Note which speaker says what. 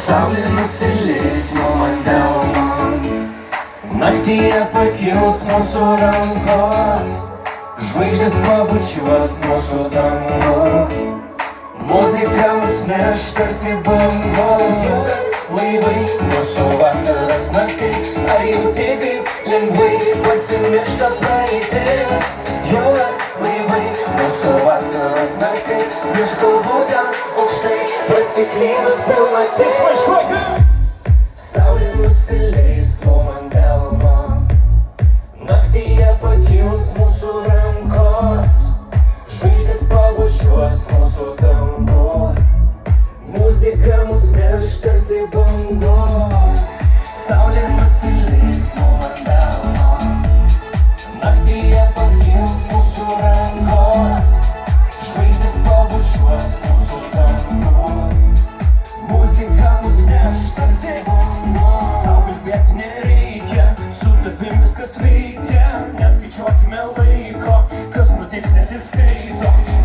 Speaker 1: Saulė nusileis nuo man delno, naktyje pakils mūsų rankos, žvaigždės pabučiuos mūsų dangų, muzika mus neš tarsi bangos, laivai mūsų vasaros naktis, ar jauti kaip lengvai pasimiršta praeitis, jūra laivai mūsų vasaros naktis, iš galvų ten aukštai pasiklydus pilnatis. Saulė nusileis nuo man delno, naktyje pakils mūsų rankos, žvaigždės pabučiuos mūsų dangų, muzika mus neš tarsi bangos. Saulė nusileis nuo man delno, naktyje pakils mūsų rankos, žvaigždės pabučiuos mūsų dangų, muzika mus neš tarsi bangos. Tau kalbėti nereikia, su tavim viskas veikia, neskaičiuokime laiko, kas nutiks nesiskaito.